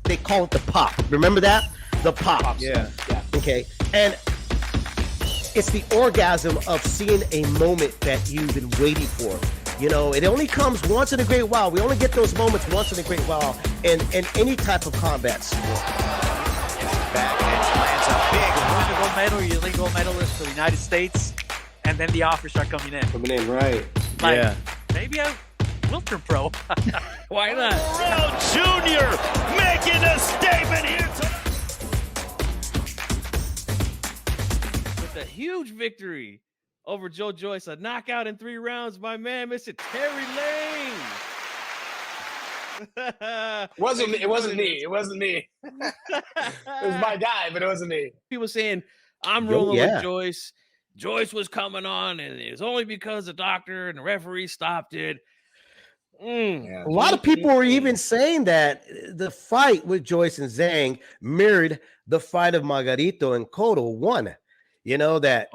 they call it the pop. Remember that? The pop. Yeah. Okay. And it's the orgasm of seeing a moment that you've been waiting for. You know, it only comes once in a great while. We only get those moments once in a great while in any type of combat sport. Back edge lands a big Olympic medal. You're the gold medalist for the United States, and then the offers start coming in. Right. Like, yeah. Maybe I will turn pro. Why not? Morrell Jr. making a statement here With a huge victory over Joe Joyce, a knockout in 3 rounds by man, Mr. Terry Lane. It wasn't me. It wasn't me. It was my guy, but it wasn't me. People saying, I'm rolling with Joyce. Joyce was coming on, and it was only because the doctor and the referee stopped it. A lot of people were even saying that the fight with Joyce and Zhang mirrored the fight of Margarito and Cotto 1. You know, that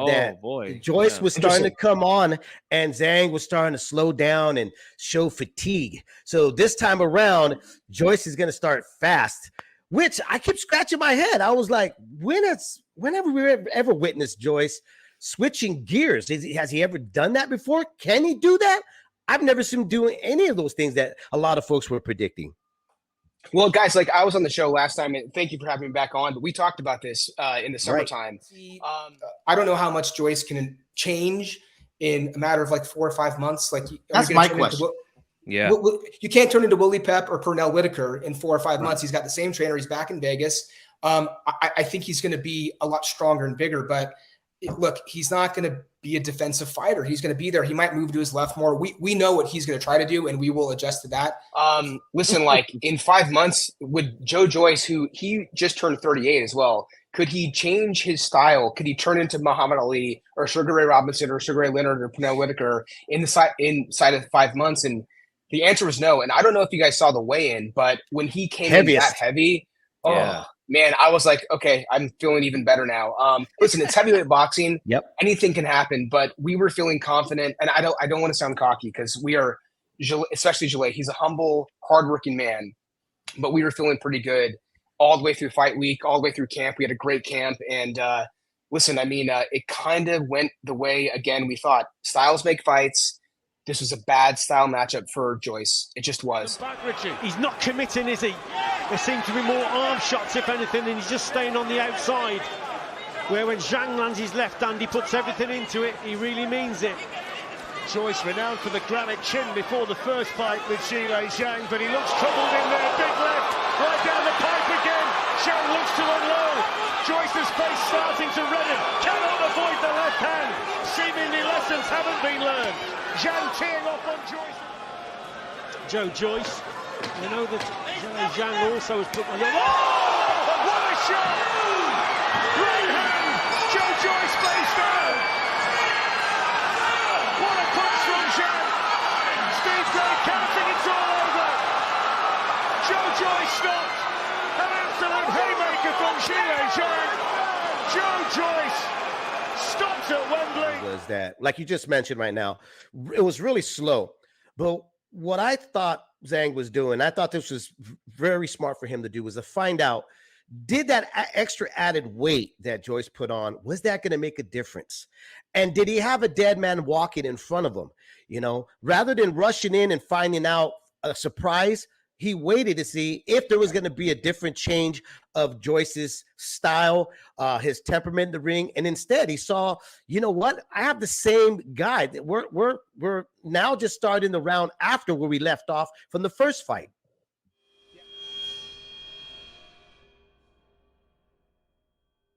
Joyce was starting to come on and Zhang was starting to slow down and show fatigue. So this time around, Joyce is going to start fast, which I kept scratching my head. I was like, whenever we ever witnessed Joyce switching gears, has he ever done that before? Can he do that? I've never seen him doing any of those things that a lot of folks were predicting. Well, guys, like I was on the show last time, and thank you for having me back on. But we talked about this in the summertime. I don't know how much Joyce can change in a matter of like 4 or 5 months. Like that's my question. You can't turn into Willie Pep or Pernell Whitaker in 4 or 5 months. He's got the same trainer. He's back in Vegas. I think he's going to be a lot stronger and bigger. But look, he's not going to be a defensive fighter. He's going to be there. He might move to his left more. We know what he's going to try to do, and we will adjust to that. Listen, like in 5 months with Joe Joyce, who he just turned 38 as well, could he change his style? Could he turn into Muhammad Ali or Sugar Ray Robinson or Sugar Ray Leonard or Pernell Whitaker inside of 5 months? And the answer was no. And I don't know if you guys saw the weigh-in, but when he came in that heavy, man, I was like, okay, I'm feeling even better now. Listen, it's heavyweight boxing. Yep. Anything can happen, but we were feeling confident. And I don't want to sound cocky because we are, especially Gillet, he's a humble, hardworking man, but we were feeling pretty good all the way through fight week, all the way through camp. We had a great camp. And listen, I mean, it kind of went the way, again, we thought. Styles make fights. This was a bad style matchup for Joyce. It just was. He's not committing, is he? There seem to be more arm shots, if anything, and he's just staying on the outside. Where when Zhang lands his left hand, he puts everything into it. He really means it. Joyce renowned for the granite chin before the first fight with Zhang, but he looks troubled in there. Big left, right down the pipe again. Zhang looks to unload. Joyce's face starting to redden. Cannot avoid the left hand. Seemingly lessons haven't been learned. Zhang teeing off on Joyce. Joe Joyce. You know that Zhang also has put on. Oh! What a shot! Right hand! Joe Joyce face down! What a punch from Zhang! Steve Gray counting, it's all over! Joe Joyce stopped! An absolute haymaker from Zhang! Joe Joyce stopped at Wembley! Was that, like you just mentioned right now, it was really slow. But what I thought Zhang was doing, I thought this was very smart for him to do, was to find out, did that extra added weight that Joyce put on, was that going to make a difference? And did he have a dead man walking in front of him? You know, rather than rushing in and finding out a surprise, he waited to see if there was going to be a different change of Joyce's style, his temperament in the ring. And instead he saw, you know what? I have the same guy. We're now just starting the round after where we left off from the first fight.